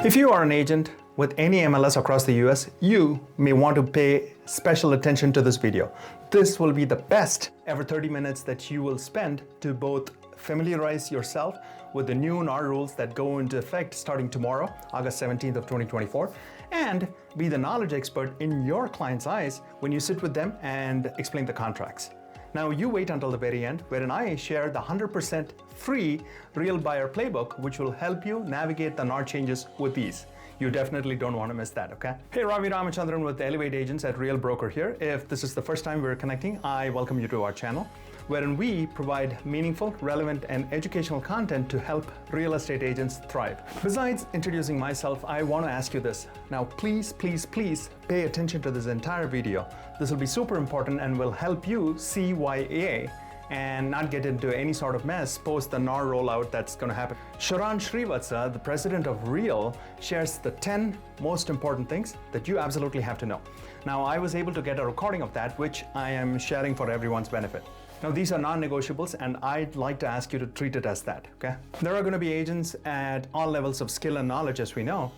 If you are an agent with any MLS across the US, you may want to pay special attention to this video. This will be the best ever 30 minutes that you will spend to both familiarize yourself with the new NAR rules that go into effect starting tomorrow, August 17th of 2024, and be the knowledge expert in your client's eyes when you sit with them and explain the contracts. Now you wait until the very end, wherein I share the 100% free Real Buyer Playbook, which will help you navigate the NAR changes with ease. You definitely don't want to miss that, okay? Hey, Ravi Ramachandran with Elevate Agents at Real Broker here. If this is the first time we're connecting, I welcome you to our channel, wherein we provide meaningful, relevant, and educational content to help real estate agents thrive. Besides introducing myself, I want to ask you this. Now, please, please, please pay attention to this entire video. This will be super important and will help you CYA and not get into any sort of mess post the NAR rollout that's going to happen. 𝗺𝗏 𝗏𝗏𝗏𝗏, the president of Real, shares the 10 most important things that you absolutely have to know. Now, I was able to get a recording of that, which I am sharing for everyone's benefit. Now, these are non-negotiables, and I'd like to ask you to treat it as that, okay? There are going to be agents at all levels of skill and knowledge, as we know.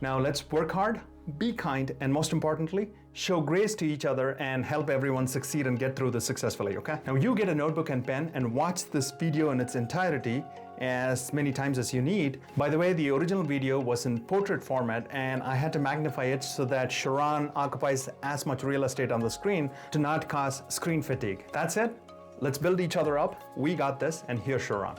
Now, let's work hard, be kind, and most importantly, show grace to each other and help everyone succeed and get through this successfully, okay? Now, you get a notebook and pen and watch this video in its entirety as many times as you need. By the way, the original video was in portrait format, and I had to magnify it so that 𝗺𝗏 occupies as much real estate on the screen to not cause screen fatigue. That's it. Let's build each other up. We got this, and here's 𝗺𝗏.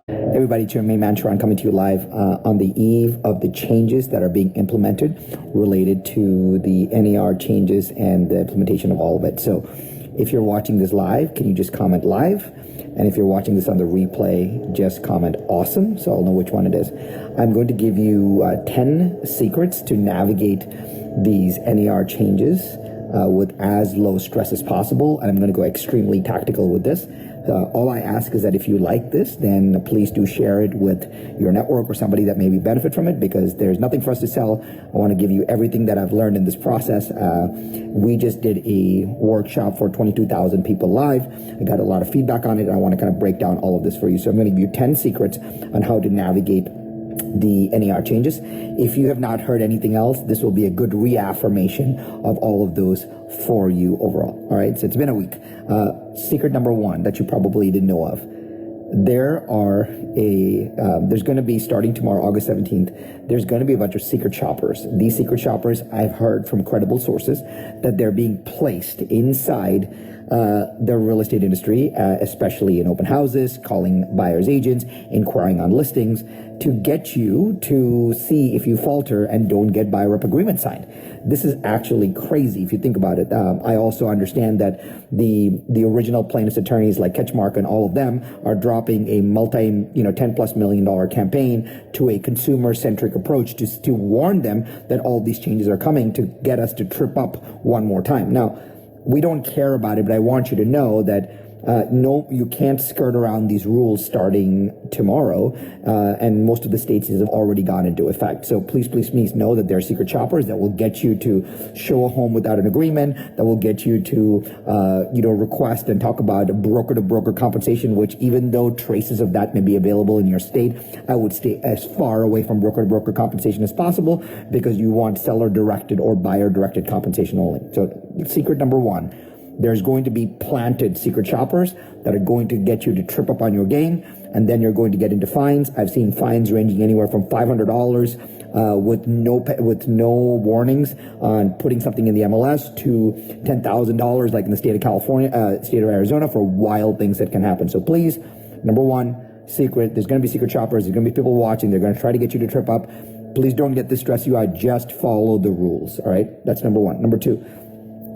Hey everybody, it's your main man 𝗺𝗏 coming to you live on the eve of the changes that are being implemented related to the NAR changes and the implementation of all of it. So if you're watching this live, can you just comment live? And if you're watching this on the replay, just comment awesome, so I'll know which one it is. I'm going to give you 10 secrets to navigate these NAR changes with as low stress as possible, and I'm going to go extremely tactical with this. All I ask is that if you like this, then please do share it with your network or somebody that maybe benefit from it, because there's nothing for us to sell. I want to give you everything that I've learned in this process. We just did a workshop for 22,000 people live. I got a lot of feedback on it, and I want to kind of break down all of this for you. So I'm going to give you 10 secrets on how to navigate the NAR changes. If you have not heard anything else, this will be a good reaffirmation of all of those for you overall. All right, so it's been a week. Secret number one that you probably didn't know of. There's going to be, starting tomorrow, August 17th, there's going to be a bunch of secret shoppers. These secret shoppers, I've heard from credible sources that they're being placed inside the real estate industry, especially in open houses, calling buyers agents, inquiring on listings, to get you to see if you falter and don't get buyer rep agreement signed. This is actually crazy if you think about it. I also understand that the original plaintiffs' attorneys like Ketchmark and all of them are dropping a $10+ million campaign to a consumer-centric approach to warn them that all these changes are coming to get us to trip up one more time. Now, we don't care about it, but I want you to know that no, you can't skirt around these rules starting tomorrow, and most of the states have already gone into effect. So please, please, please know that there are secret shoppers that will get you to show a home without an agreement, that will get you to, request and talk about broker-to-broker compensation, which even though traces of that may be available in your state, I would stay as far away from broker-to-broker compensation as possible, because you want seller-directed or buyer-directed compensation only. So secret number one. There's going to be planted secret shoppers that are going to get you to trip up on your game, and then you're going to get into fines. I've seen fines ranging anywhere from $500 with no warnings on putting something in the MLS to $10,000, like in the state of California, state of Arizona, for wild things that can happen. So please, number one, secret. There's going to be secret shoppers. There's going to be people watching. They're going to try to get you to trip up. Please don't get this stress you out. Just follow the rules. All right, that's number one. Number two.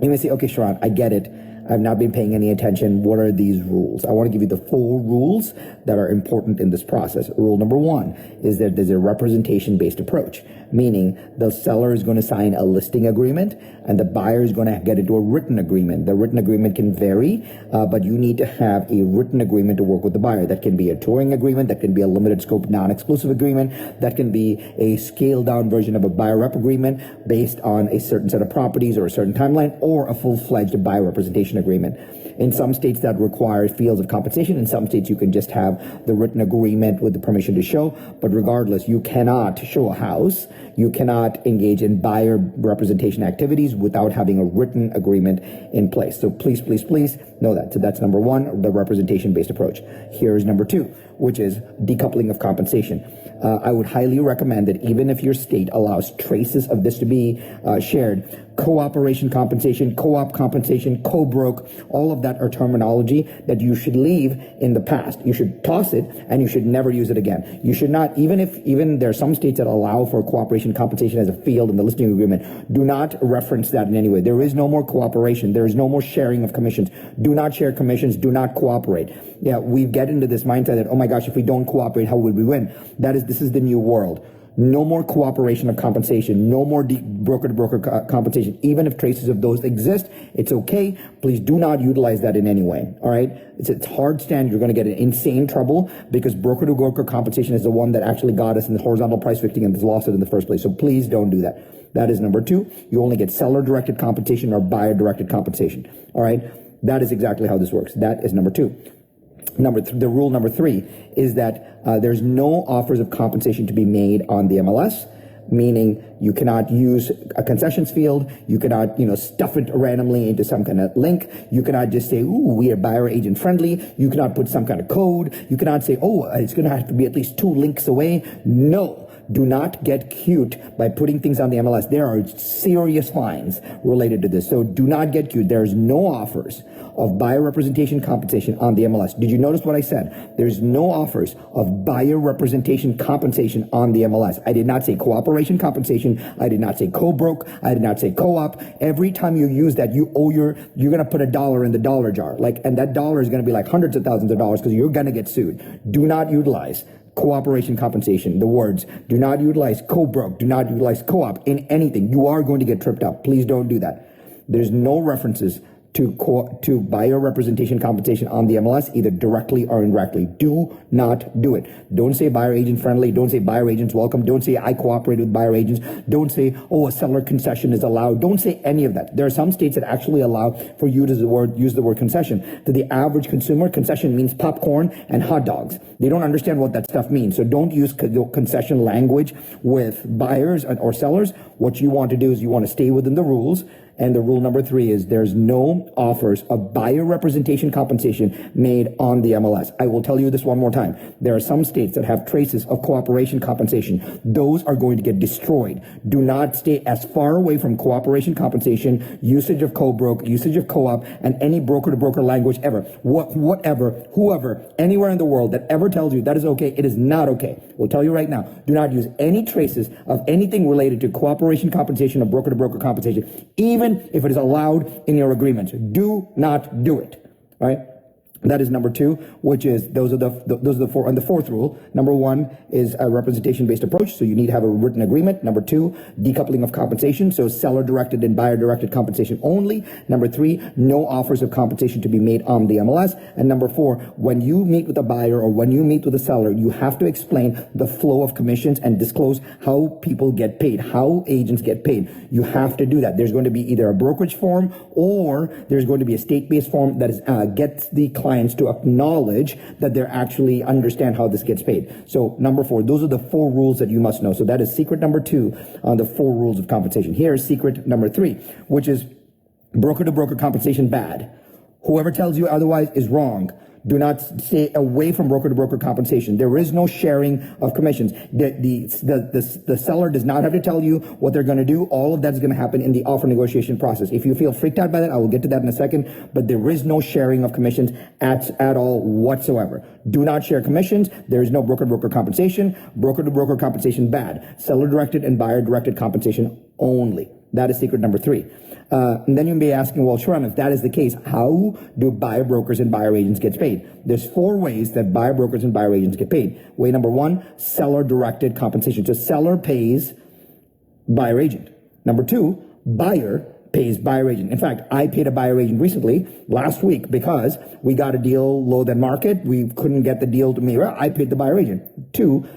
You may say, okay, 𝗺𝗏, I get it. I've not been paying any attention. What are these rules? I want to give you the 4 rules that are important in this process. Rule number 1 is that there's a representation-based approach, meaning the seller is going to sign a listing agreement and the buyer is going to get into a written agreement. The written agreement can vary, but you need to have a written agreement to work with the buyer. That can be a touring agreement, that can be a limited scope non-exclusive agreement, that can be a scaled down version of a buyer rep agreement based on a certain set of properties or a certain timeline, or a full-fledged buyer representation compensation agreement. In some states that require fields of compensation. In some states you can just have the written agreement with the permission to show. But regardless, you cannot show a house. You cannot engage in buyer representation activities without having a written agreement in place. So please, please, please know that. So that's number one, the representation-based approach. Here's number two, which is decoupling of compensation. I would highly recommend that even if your state allows traces of this to be shared, cooperation compensation, co-op compensation, co-broke, all of that are terminology that you should leave in the past. You should toss it and you should never use it again. You should not, even there are some states that allow for cooperation compensation as a field in the listing agreement, do not reference that in any way. There is no more cooperation. There is no more sharing of commissions. Do not share commissions. Do not cooperate. Yeah, we get into this mindset that, oh my gosh, if we don't cooperate, how would we win? This is the new world. No more cooperation of compensation. No more broker-to-broker compensation. Even if traces of those exist, it's okay. Please do not utilize that in any way. All right? It's hard stand. You're going to get in insane trouble because broker-to-broker compensation is the one that actually got us in the horizontal price fixing and this lawsuit in the first place. So please don't do that. That is number two. You only get seller-directed compensation or buyer-directed compensation. All right? That is exactly how this works. That is number two. The rule number three is that there's no offers of compensation to be made on the MLS, meaning you cannot use a concessions field. You cannot, stuff it randomly into some kind of link. You cannot just say, ooh, we are buyer agent friendly. You cannot put some kind of code. You cannot say, oh, it's going to have to be at least 2 links away. No. Do not get cute by putting things on the MLS. There are serious fines related to this. So do not get cute. There's no offers of buyer representation compensation on the MLS. Did you notice what I said? There's no offers of buyer representation compensation on the MLS. I did not say cooperation compensation. I did not say co-broke. I did not say co-op. Every time you use that, you're going to put $1 in the dollar jar. And that dollar is going to be like hundreds of thousands of dollars because you're going to get sued. Do not utilize cooperation compensation, the words, do not utilize co-broke, do not utilize co-op in anything. You are going to get tripped up. Please don't do that. There's no references to buyer representation compensation on the MLS, either directly or indirectly. Do not do it. Don't say buyer agent friendly. Don't say buyer agents welcome. Don't say I cooperate with buyer agents. Don't say, oh, a seller concession is allowed. Don't say any of that. There are some states that actually allow for you to use the word concession. To the average consumer, concession means popcorn and hot dogs. They don't understand what that stuff means. So don't use concession language with buyers or sellers. What you want to do is you want to stay within the rules. And the rule number three is there's no offers of buyer representation compensation made on the MLS. I will tell you this one more time. There are some states that have traces of cooperation compensation. Those are going to get destroyed. Do not stay as far away from cooperation compensation, usage of co-broke, usage of co-op, and any broker-to-broker language ever. Whoever, anywhere in the world that ever tells you that is okay, it is not okay. We'll tell you right now. Do not use any traces of anything related to cooperation compensation or broker-to-broker compensation, even if it is allowed in your agreements. Do not do it. All right? That is number two, which is those are the four. And the fourth rule, number one is a representation-based approach. So you need to have a written agreement. Number two, decoupling of compensation. So seller-directed and buyer-directed compensation only. Number three, no offers of compensation to be made on the MLS. And number four, when you meet with a buyer or when you meet with a seller, you have to explain the flow of commissions and disclose how people get paid, how agents get paid. You have to do that. There's going to be either a brokerage form or there's going to be a state-based form that is gets the clients to acknowledge that they actually understand how this gets paid. So number four, those are the 4 rules that you must know. So that is secret number 2 on the 4 rules of compensation. Here is secret number 3, which is broker-to-broker compensation bad. Whoever tells you otherwise is wrong. Do not stay away from broker-to-broker compensation. There is no sharing of commissions. The seller does not have to tell you what they're going to do. All of that is going to happen in the offer negotiation process. If you feel freaked out by that, I will get to that in a second. But there is no sharing of commissions at all whatsoever. Do not share commissions. There is no broker-to-broker compensation. Broker-to-broker compensation bad. Seller-directed and buyer-directed compensation only. That is secret number 3. And then you may be asking, well, Sharon, if that is the case, how do buyer brokers and buyer agents get paid? There's 4 ways that buyer brokers and buyer agents get paid. Way number 1, seller-directed compensation. So seller pays buyer agent. Number 2, buyer pays buyer agent. In fact, I paid a buyer agent recently, last week, because we got a deal lower than market. We couldn't get the deal to me. I paid the buyer agent. 2,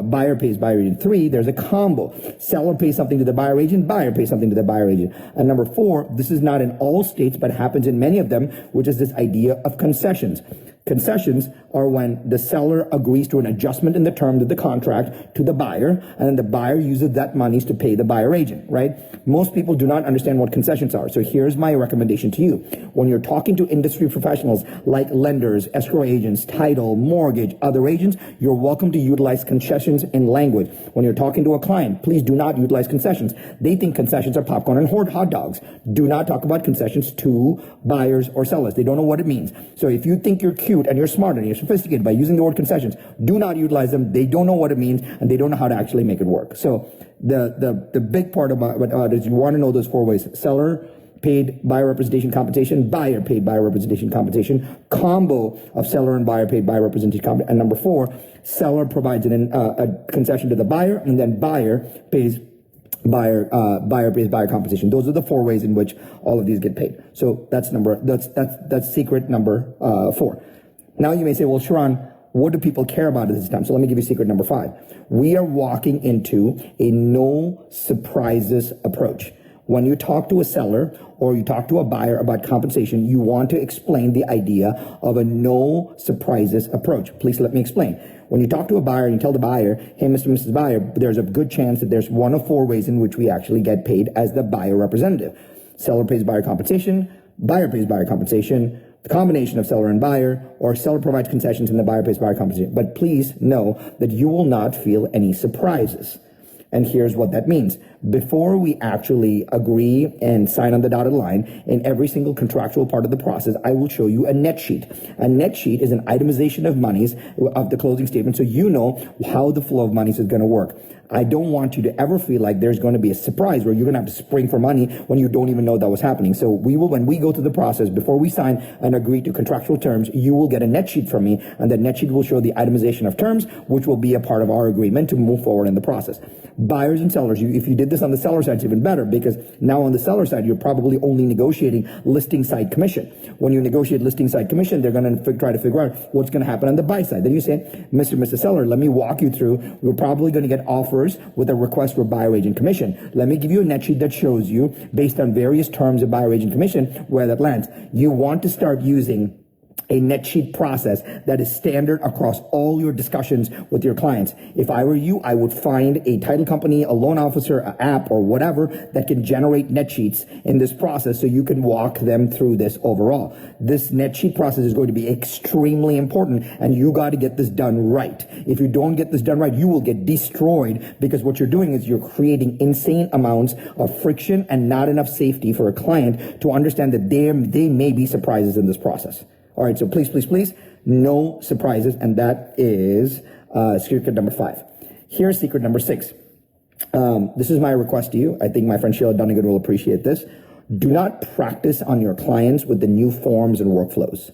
buyer pays buyer agent. 3, there's a combo. Seller pays something to the buyer agent, buyer pays something to the buyer agent. And number 4, this is not in all states, but happens in many of them, which is this idea of concessions. Concessions are when the seller agrees to an adjustment in the terms of the contract to the buyer, and then the buyer uses that monies to pay the buyer agent, right? Most people do not understand what concessions are. So here's my recommendation to you. When you're talking to industry professionals like lenders, escrow agents, title, mortgage, other agents, you're welcome to utilize concessions in language. When you're talking to a client, please do not utilize concessions. They think concessions are popcorn and hot dogs. Do not talk about concessions to buyers or sellers. They don't know what it means. So if you think you're cute and you're smart and you're sophisticated by using the word concessions, do not utilize them. They don't know what it means, and they don't know how to actually make it work. So the big part about is you want to know those 4 ways: seller paid buyer representation compensation, buyer paid buyer representation compensation, combo of seller and buyer paid buyer representation compensation, and number 4, seller provides a concession to the buyer, and then buyer pays buyer pays buyer compensation. Those are the 4 ways in which all of these get paid. So that's secret number 4. Now you may say, well, Sharon, what do people care about at this time? So let me give you secret number 5. We are walking into a no surprises approach. When you talk to a seller or you talk to a buyer about compensation, you want to explain the idea of a no surprises approach. Please let me explain. When you talk to a buyer and you tell the buyer, hey, Mr. and Mrs. Buyer, there's a good chance that there's 1 of 4 ways in which we actually get paid as the buyer representative. Seller pays buyer compensation, buyer pays buyer compensation, the combination of seller and buyer, or seller provides concessions and the buyer pays buyer compensation. But please know that you will not feel any surprises. And here's what that means. Before we actually agree and sign on the dotted line, in every single contractual part of the process, I will show you a net sheet. A net sheet is an itemization of monies of the closing statement, so you know how the flow of monies is going to work. I don't want you to ever feel like there's going to be a surprise where you're going to have to spring for money when you don't even know that was happening. So when we go through the process, before we sign and agree to contractual terms, you will get a net sheet from me, and the net sheet will show the itemization of terms, which will be a part of our agreement to move forward in the process. Buyers and sellers, if you did this on the seller side, it's even better, because now on the seller side, you're probably only negotiating listing side commission. When you negotiate listing side commission, they're going to try to figure out what's going to happen on the buy side. Then you say, Mr. and Mrs. Seller, let me walk you through. We're probably going to get offers with a request for buyer agent commission. Let me give you a net sheet that shows you, based on various terms of buyer agent commission, where that lands. You want to start using a net sheet process that is standard across all your discussions with your clients. If I were you, I would find a title company, a loan officer, an app, or whatever that can generate net sheets in this process so you can walk them through this overall. This net sheet process is going to be extremely important, and you got to get this done right. If you don't get this done right, you will get destroyed, because what you're doing is you're creating insane amounts of friction and not enough safety for a client to understand that there may be surprises in this process. All right, so please, no surprises, and that is secret number 5. Here's secret number 6. This is my request to you. I think my friend Sheila Dunnigan will appreciate this. Do not practice on your clients with the new forms and workflows.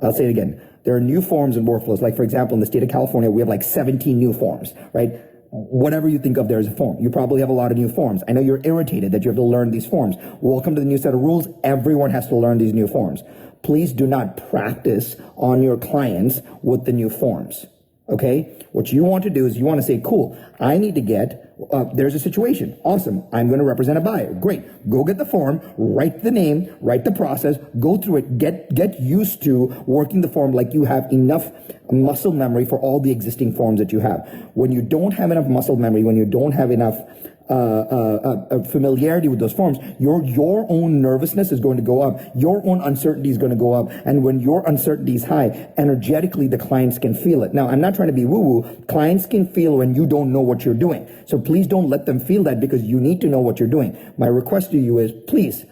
I'll say it again. There are new forms and workflows. Like, for example, in the state of California, we have like 17 new forms, right? Whatever you think of there as a form. You probably have a lot of new forms. I know you're irritated that you have to learn these forms. Welcome to the new set of rules. Everyone has to learn these new forms. Please do not practice on your clients with the new forms. Okay? What you want to do is you want to say, cool, I need to get, there's a situation. Awesome. I'm going to represent a buyer. Great. Go get the form, write the name, write the process, go through it, get used to working the form like you have enough muscle memory for all the existing forms that you have. When you don't have enough muscle memory, when you don't have enough familiarity with those forms, your own nervousness is going to go up. Your own uncertainty is going to go up. And when your uncertainty is high, energetically, the clients can feel it. Now, I'm not trying to be woo-woo. Clients can feel when you don't know what you're doing. So please don't let them feel that, because you need to know what you're doing. My request to you is, please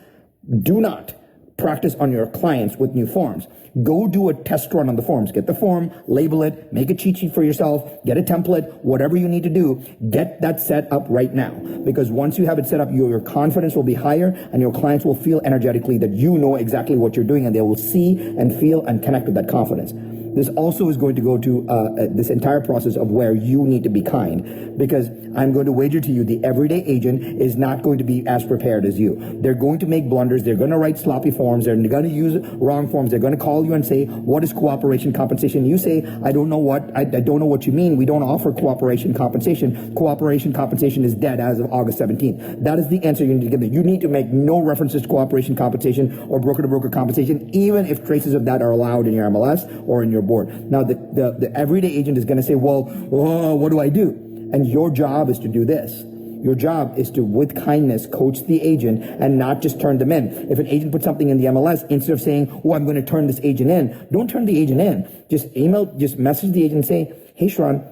do not practice on your clients with new forms. Go do a test run on the forms. Get the form, label it, make a cheat sheet for yourself, get a template, whatever you need to do, get that set up right now. Because once you have it set up, your confidence will be higher, and your clients will feel energetically that you know exactly what you're doing, and they will see and feel and connect with that confidence. This also is going to go to this entire process of where you need to be kind, because I'm going to wager to you the everyday agent is not going to be as prepared as you. They're going to make blunders. They're going to write sloppy forms. They're going to use wrong forms. They're going to call you and say, what is cooperation compensation? You say, I don't know what you mean. We don't offer cooperation compensation. Cooperation compensation is dead as of August 17th. That is the answer you need to give them. You need to make no references to cooperation compensation or broker-to-broker compensation, even if traces of that are allowed in your MLS or in your board. Now, the everyday agent is going to say, well, what do I do? And your job is to do this. Your job is to, with kindness, coach the agent and not just turn them in. If an agent puts something in the MLS, instead of saying, oh, I'm going to turn this agent in, don't turn the agent in. Just message the agent and say, hey, Sharon,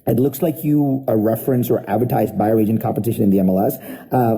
it looks like you reference or advertised buyer agent compensation in the MLS.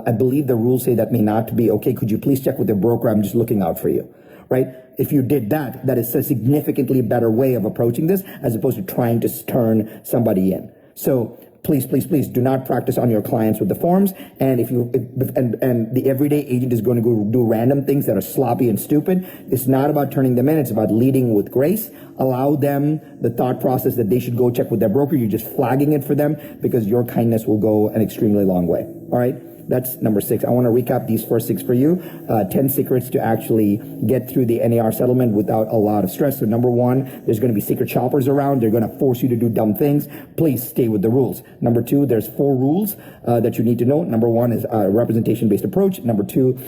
I believe the rules say that may not be okay. Could you please check with your broker? I'm just looking out for you, right? If you did that, that is a significantly better way of approaching this as opposed to trying to turn somebody in. So please, please, please do not practice on your clients with the forms. And and the everyday agent is going to go do random things that are sloppy and stupid. It's not about turning them in. It's about leading with grace. Allow them the thought process that they should go check with their broker. You're just flagging it for them because your kindness will go an extremely long way. All right. That's number 6. I want to recap these first 6 for you. 10 secrets to actually get through the NAR settlement without a lot of stress. So number 1, there's going to be secret shoppers around. They're going to force you to do dumb things. Please stay with the rules. Number 2, there's 4 rules that you need to know. Number 1 is a representation-based approach. Number 2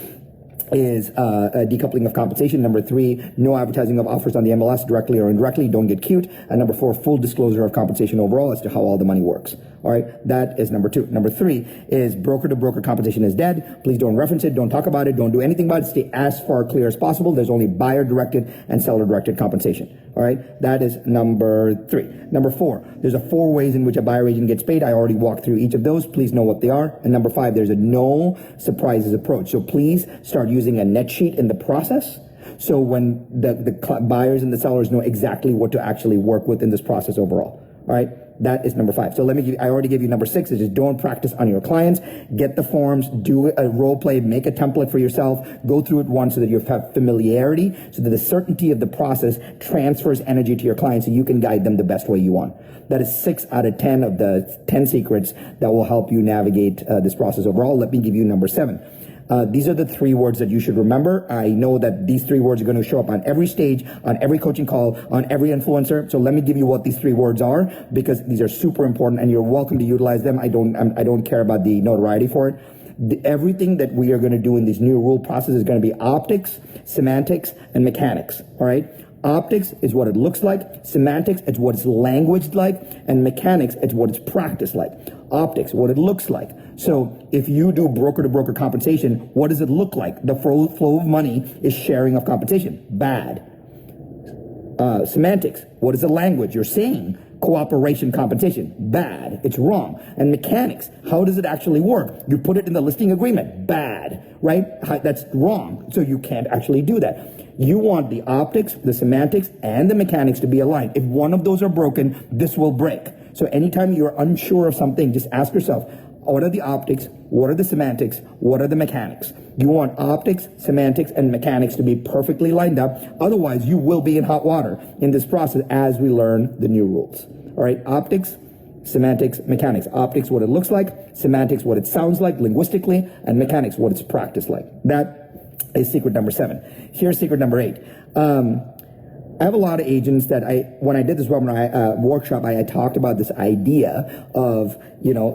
is a decoupling of compensation. Number 3, no advertising of offers on the MLS directly or indirectly. Don't get cute. And number 4, full disclosure of compensation overall as to how all the money works. All right, that is number 2. Number 3 is broker-to-broker compensation is dead. Please don't reference it. Don't talk about it. Don't do anything about it. Stay as far clear as possible. There's only buyer-directed and seller-directed compensation. All right, that is number 3. Number 4, there's 4 ways in which a buyer agent gets paid. I already walked through each of those. Please know what they are. And number 5, there's a no surprises approach. So please start using a net sheet in the process. So when the buyers and the sellers know exactly what to actually work with in this process overall. All right. That is number 5. So I already gave you number 6, is just don't practice on your clients. Get the forms, do a role play, make a template for yourself, go through it once so that you have familiarity, so that the certainty of the process transfers energy to your clients so you can guide them the best way you want. That is 6 out of 10 of the 10 secrets that will help you navigate this process overall. Let me give you number 7. These are the 3 words that you should remember. I know that these 3 words are going to show up on every stage, on every coaching call, on every influencer. So let me give you what these 3 words are, because these are super important and you're welcome to utilize them. I don't care about the notoriety for it. Everything that we are going to do in these new rule processes is going to be optics, semantics, and mechanics. All right. Optics is what it looks like. Semantics, it's what it's languaged like. And mechanics, it's what it's practiced like. Optics, what it looks like. So if you do broker-to-broker compensation, what does it look like? The flow of money is sharing of compensation. Bad. Semantics, what is the language? You're saying cooperation compensation. Bad. It's wrong. And mechanics, how does it actually work? You put it in the listing agreement. Bad. Right? That's wrong. So you can't actually do that. You want the optics, the semantics, and the mechanics to be aligned. If one of those are broken, this will break. So anytime you're unsure of something, just ask yourself, what are the optics? What are the semantics? What are the mechanics? You want optics, semantics, and mechanics to be perfectly lined up. Otherwise, you will be in hot water in this process as we learn the new rules. All right, optics, semantics, mechanics. Optics, what it looks like. Semantics, what it sounds like linguistically. And mechanics, what it's practiced like. That is secret number 7. Here's secret number 8. I have a lot of agents that when I did this webinar workshop, I talked about this idea of,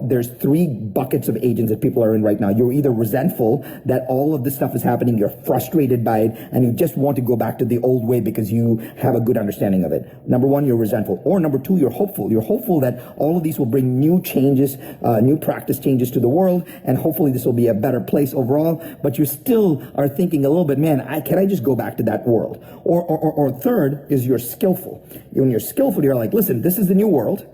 there's 3 buckets of agents that people are in right now. You're either resentful that all of this stuff is happening, you're frustrated by it, and you just want to go back to the old way because you have a good understanding of it. Number 1, you're resentful. Or number 2, you're hopeful. You're hopeful that all of these will bring new changes, new practice changes to the world, and hopefully this will be a better place overall, but you still are thinking a little bit, man, can I just go back to that world? Or third, is you're skillful. When you're skillful, you're like, listen, this is the new world,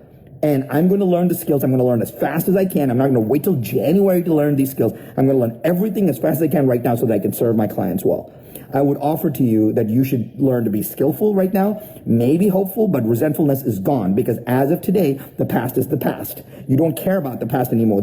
and I'm going to learn the skills. I'm going to learn as fast as I can. I'm not going to wait till January to learn these skills. I'm going to learn everything as fast as I can right now so that I can serve my clients well. I would offer to you that you should learn to be skillful right now, maybe hopeful, but resentfulness is gone, because as of today, the past is the past. You don't care about the past anymore.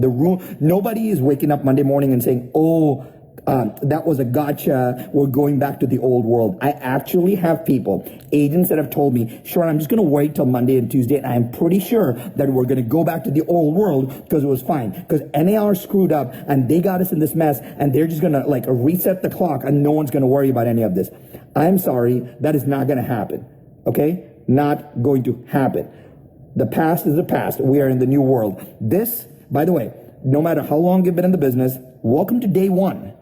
Nobody is waking up Monday morning and saying, oh, that was a gotcha, we're going back to the old world. I actually have people, agents that have told me, sure, I'm just going to wait till Monday and Tuesday, and I'm pretty sure that we're going to go back to the old world because it was fine. Because NAR screwed up, and they got us in this mess, and they're just going to like reset the clock, and no one's going to worry about any of this. I'm sorry, that is not going to happen, okay? Not going to happen. The past is the past. We are in the new world. This, by the way, no matter how long you've been in the business, welcome to day one.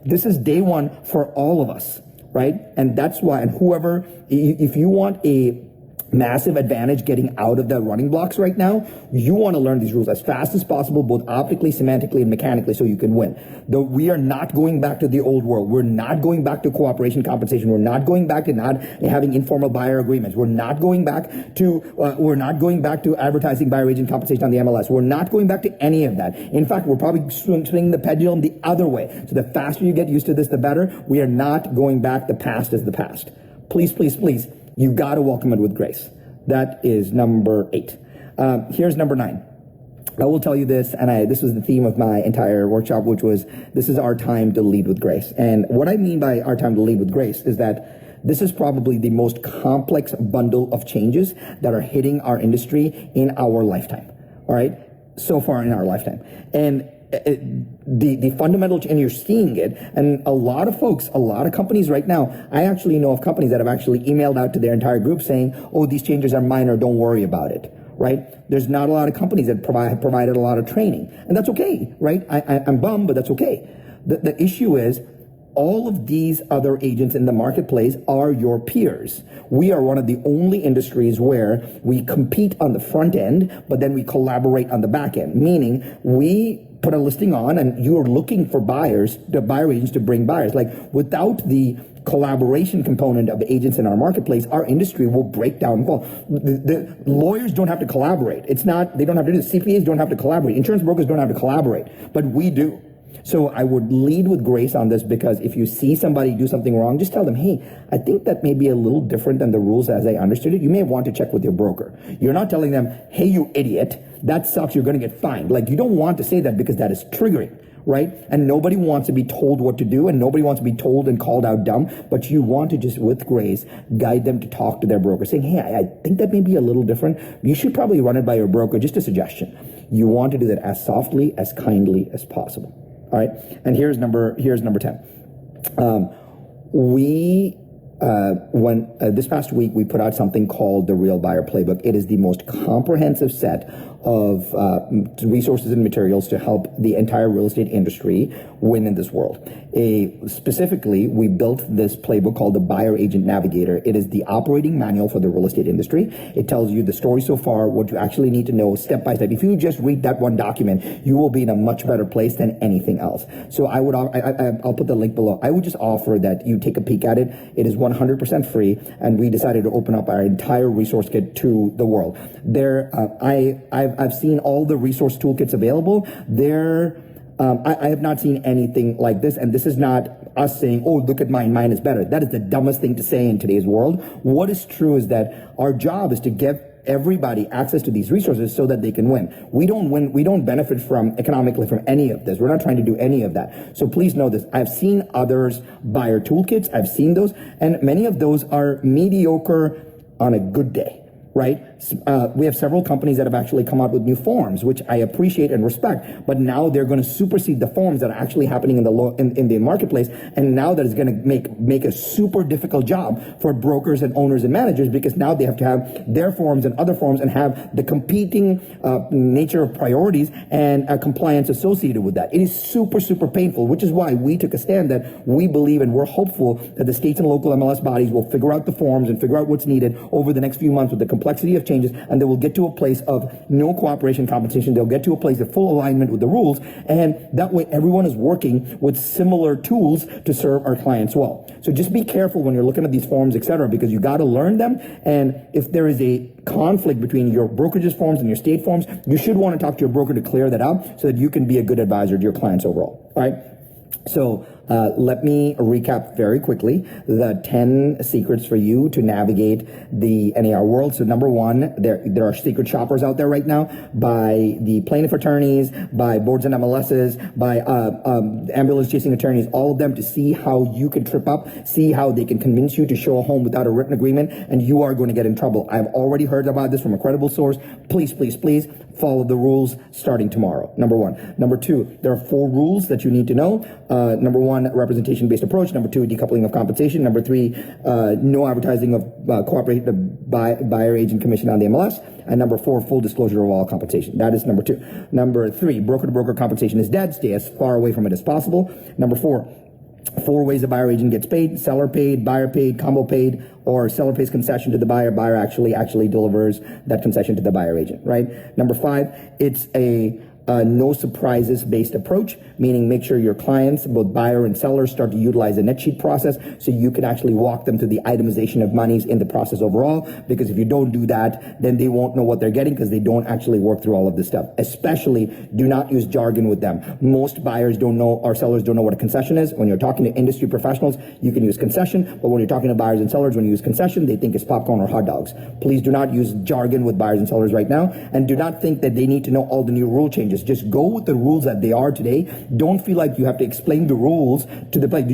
This is day one for all of us, right? And that's why, and whoever, if you want a massive advantage getting out of the running blocks right now, you want to learn these rules as fast as possible, both optically, semantically, and mechanically, so you can win. Though we are not going back to the old world. We're not going back to cooperation compensation. We're not going back to not having informal buyer agreements. We're not going back to advertising buyer agent compensation on the MLS. We're not going back to any of that. In fact, we're probably swinging the pendulum the other way. So the faster you get used to this, the better. We are not going back. The past is the past. Please, please, please. You got to welcome it with grace. That is number 8. Here's number 9. I will tell you this, and this was the theme of my entire workshop, which was, this is our time to lead with grace. And what I mean by our time to lead with grace is that this is probably the most complex bundle of changes that are hitting our industry in our lifetime. All right? So far in our lifetime. And the fundamental, and you're seeing it, and a lot of folks, a lot of companies right now, I actually know of companies that have actually emailed out to their entire group saying, oh, these changes are minor, don't worry about it, right? There's not a lot of companies that have provided a lot of training, and that's okay, right? I'm bummed, but that's okay. The issue is, all of these other agents in the marketplace are your peers. We are one of the only industries where we compete on the front end, but then we collaborate on the back end, meaning we put a listing on and you're looking for buyers, the buyer agents to bring buyers. Like, without the collaboration component of agents in our marketplace, our industry will break down and fall. The lawyers don't have to collaborate. They don't have to do this. CPAs don't have to collaborate. Insurance brokers don't have to collaborate, but we do. So I would lead with grace on this, because if you see somebody do something wrong, just tell them, hey, I think that may be a little different than the rules as I understood it. You may want to check with your broker. You're not telling them, hey, you idiot, that sucks, you're going to get fined. Like, you don't want to say that, because that is triggering, right? And nobody wants to be told what to do, and nobody wants to be told and called out dumb, but you want to just, with grace, guide them to talk to their broker, saying, hey, I think that may be a little different. You should probably run it by your broker. Just a suggestion. You want to do that as softly, as kindly as possible. All right, and here's number 10. This past week, we put out something called the Real Buyer Playbook. It is the most comprehensive set of resources and materials to help the entire real estate industry win in this world. Specifically, we built this playbook called the Buyer Agent Navigator. It is the operating manual for the real estate industry. It tells you the story so far, what you actually need to know step by step. If you just read that one document, you will be in a much better place than anything else. So I'll put the link below. I would just offer that you take a peek at it. It is 100% free, and we decided to open up our entire resource kit to the world. I've seen all the resource toolkits available. I have not seen anything like this, and this is not us saying, oh, look at mine is better. That is the dumbest thing to say in today's world. What is true is that our job is to give everybody access to these resources so that they can win. We don't benefit economically from any of this. We're not trying to do any of that. So please know this. I've seen others buyer toolkits. I've seen those, and many of those are mediocre on a good day. Right? We have several companies that have actually come out with new forms, which I appreciate and respect, but now they're going to supersede the forms that are actually happening in the marketplace, and now that is going to make a super difficult job for brokers and owners and managers, because now they have to have their forms and other forms and have the competing nature of priorities and compliance associated with that. It is super, super painful, which is why we took a stand that we believe and we're hopeful that the states and local MLS bodies will figure out the forms and figure out what's needed over the next few months with the complexity of changes, and they will get to a place of no cooperation compensation. They'll get to a place of full alignment with the rules, and that way everyone is working with similar tools to serve our clients well. So just be careful when you're looking at these forms, etc., because you got to learn them, and if there is a conflict between your brokerage's forms and your state forms, you should want to talk to your broker to clear that out so that you can be a good advisor to your clients overall. All right? So let me recap very quickly the 10 secrets for you to navigate the NAR world. So number one, there are secret shoppers out there right now by the plaintiff attorneys, by boards and MLSes, by ambulance chasing attorneys, all of them, to see how you can trip up, see how they can convince you to show a home without a written agreement, and you are going to get in trouble. I've already heard about this from a credible source. Please, please, please follow the rules starting tomorrow. Number one. Number two, there are 4 rules that you need to know. Number one, representation-based approach. Number two, decoupling of compensation. Number three, no advertising of cooperate the buyer agent commission on the MLS. And number 4, full disclosure of all compensation. That is number 2. Number 3, broker-to-broker compensation is dead. Stay as far away from it as possible. Number 4 ways a buyer agent gets paid: seller paid, buyer paid, combo paid, or seller pays concession to the buyer, buyer actually delivers that concession to the buyer agent, right? Number 5, it's a no surprises based approach, meaning make sure your clients, both buyer and seller, start to utilize the net sheet process so you can actually walk them through the itemization of monies in the process overall. Because if you don't do that, then they won't know what they're getting because they don't actually work through all of this stuff. Especially, do not use jargon with them. Most buyers don't know, or sellers don't know what a concession is. When you're talking to industry professionals, you can use concession, but when you're talking to buyers and sellers, when you use concession, they think it's popcorn or hot dogs. Please do not use jargon with buyers and sellers right now, and do not think that they need to know all the new rule changes. Just go with the rules that they are today. Don't feel like you have to explain the rules to the player.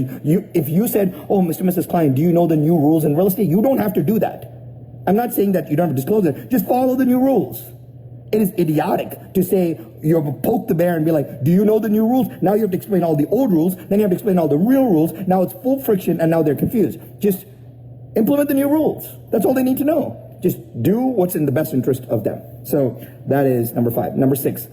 If you said, oh, Mr. and Mrs. Client, do you know the new rules in real estate? You don't have to do that. I'm not saying that you don't have to disclose it. Just follow the new rules. It is idiotic to say you poke the bear and be like, do you know the new rules? Now you have to explain all the old rules. Then you have to explain all the real rules. Now it's full friction and now they're confused. Just implement the new rules. That's all they need to know. Just do what's in the best interest of them. So that is number 5. Number 6.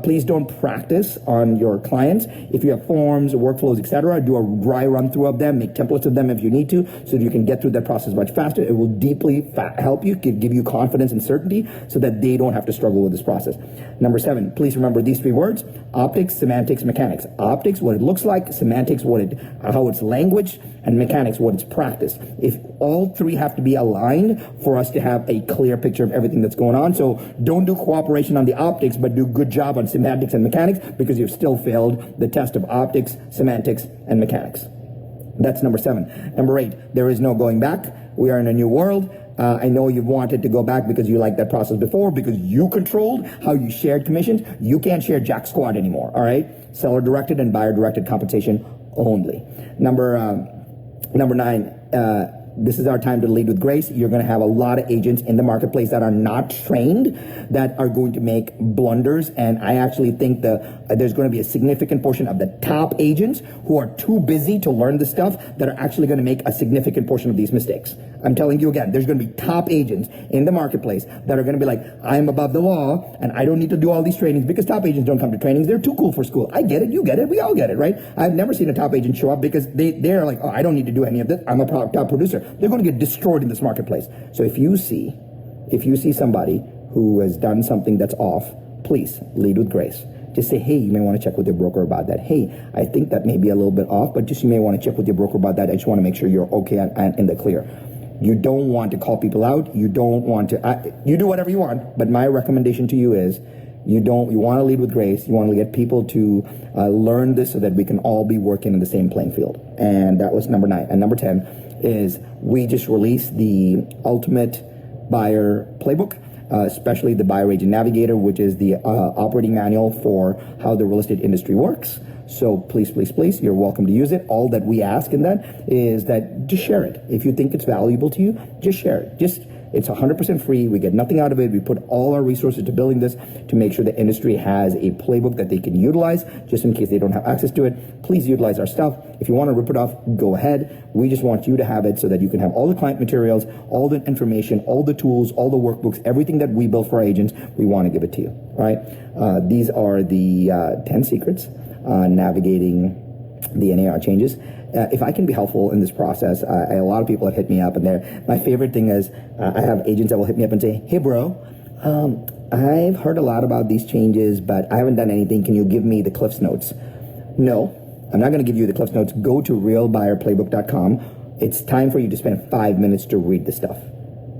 Please don't practice on your clients. If you have forms, workflows, etc., do a dry run through of them, make templates of them if you need to, so that you can get through that process much faster. It will deeply help you, give you confidence and certainty so that they don't have to struggle with this process. Number 7, please remember these 3 words: optics, semantics, mechanics. Optics, what it looks like; semantics, how it's languaged; and mechanics, what it's practiced. If all 3 have to be aligned for us to have a clear picture of everything that's going on. So don't do cooperation on the optics, but do a good job on semantics and mechanics, because you've still failed the test of optics, semantics, and mechanics. That's number 7. Number 8, there is no going back. We are in a new world. I know you've wanted to go back because you liked that process before, because you controlled how you shared commissions. You can't share jack squat anymore, all right? Seller-directed and buyer-directed compensation only. Number 9, this is our time to lead with grace. You're going to have a lot of agents in the marketplace that are not trained, that are going to make blunders. And I actually think there's going to be a significant portion of the top agents who are too busy to learn the stuff that are actually going to make a significant portion of these mistakes. I'm telling you again, there's going to be top agents in the marketplace that are going to be like, I'm above the law and I don't need to do all these trainings, because top agents don't come to trainings. They're too cool for school. I get it. You get it. We all get it, right? I've never seen a top agent show up because they're like, oh, I don't need to do any of this. I'm a top producer. They're going to get destroyed in this marketplace. So if you see somebody who has done something that's off, please lead with grace. Just say, hey, you may want to check with your broker about that. Hey, I think that may be a little bit off, but just you may want to check with your broker about that. I just want to make sure you're okay and in the clear. You don't want to call people out. You don't want to, you do whatever you want, but my recommendation to you is you want to lead with grace. You want to get people to learn this so that we can all be working in the same playing field. And that was number 9. And number 10 is we just released the ultimate buyer playbook, especially the buyer agent navigator, which is the operating manual for how the real estate industry works. So please, please, please, you're welcome to use it. All that we ask in that is that just share it. If you think it's valuable to you, just share it. It's 100% free. We get nothing out of it. We put all our resources to building this to make sure the industry has a playbook that they can utilize, just in case they don't have access to it. Please utilize our stuff. If you want to rip it off, go ahead. We just want you to have it so that you can have all the client materials, all the information, all the tools, all the workbooks, everything that we build for our agents. We want to give it to you. All right. These are the 10 secrets navigating the NAR changes. If I can be helpful in this process, a lot of people have hit me up, and my favorite thing is I have agents that will hit me up and say, hey bro, I've heard a lot about these changes, but I haven't done anything. Can you give me the Cliff's Notes? No, I'm not going to give you the Cliff's Notes. Go to realbuyerplaybook.com. It's time for you to spend 5 minutes to read the stuff,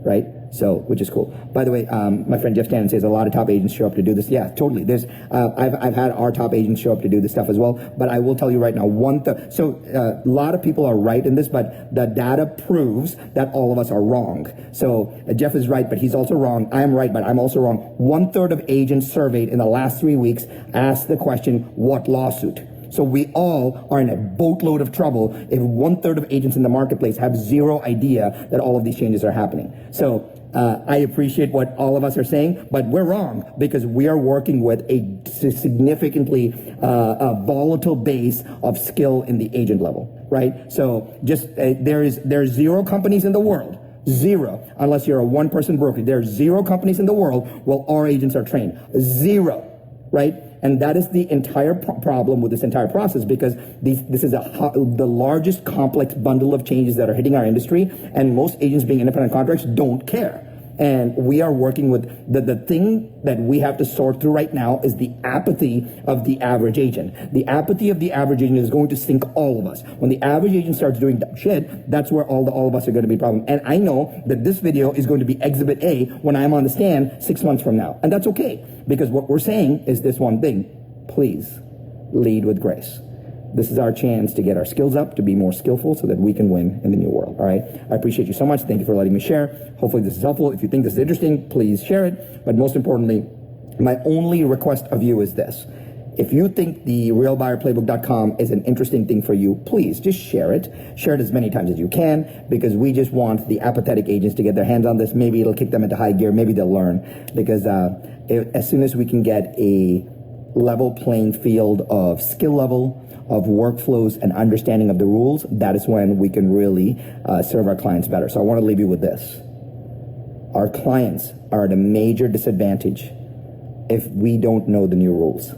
right? So, which is cool. By the way, my friend Jeff Tannen says a lot of top agents show up to do this. Yeah, totally. There's, I've had our top agents show up to do this stuff as well. But I will tell you right now, a lot of people are right in this, but the data proves that all of us are wrong. So Jeff is right, but he's also wrong. I am right, but I'm also wrong. 1/3 of agents surveyed in the last 3 weeks asked the question, what lawsuit? So we all are in a boatload of trouble if 1/3 of agents in the marketplace have zero idea that all of these changes are happening. So I appreciate what all of us are saying, but we're wrong because we are working with a significantly volatile base of skill in the agent level, right? So just there's zero companies in the world, zero, unless you're a one-person broker. There's zero companies in the world where our agents are trained. Zero, right? And that is the entire problem with this entire process, because this is the largest complex bundle of changes that are hitting our industry, and most agents being independent contractors don't care. And we are working with the thing that we have to sort through right now is the apathy of the average agent. The apathy of the average agent is going to sink all of us. When the average agent starts doing dumb shit, that's where all of us are going to be a problem. And I know that this video is going to be Exhibit A when I'm on the stand 6 months from now. And that's okay, because what we're saying is this one thing: please lead with grace. This is our chance to get our skills up, to be more skillful so that we can win in the new world, all right? I appreciate you so much. Thank you for letting me share. Hopefully this is helpful. If you think this is interesting, please share it. But most importantly, my only request of you is this. If you think the realbuyerplaybook.com is an interesting thing for you, please just share it. Share it as many times as you can, because we just want the apathetic agents to get their hands on this. Maybe it'll kick them into high gear. Maybe they'll learn. Because as soon as we can get a level playing field of skill level, of workflows and understanding of the rules, that is when we can really serve our clients better. So I want to leave you with this. Our clients are at a major disadvantage if we don't know the new rules,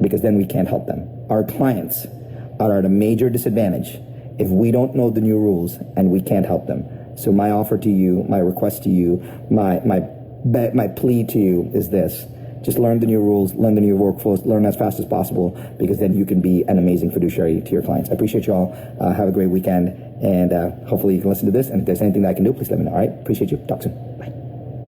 because then we can't help them. Our clients are at a major disadvantage if we don't know the new rules and we can't help them. So my offer to you, my request to you, my plea to you is this. Just learn the new rules, learn the new workflows, learn as fast as possible, because then you can be an amazing fiduciary to your clients. I appreciate you all. Have a great weekend, and hopefully you can listen to this. And if there's anything that I can do, please let me know. All right? Appreciate you. Talk soon. Bye.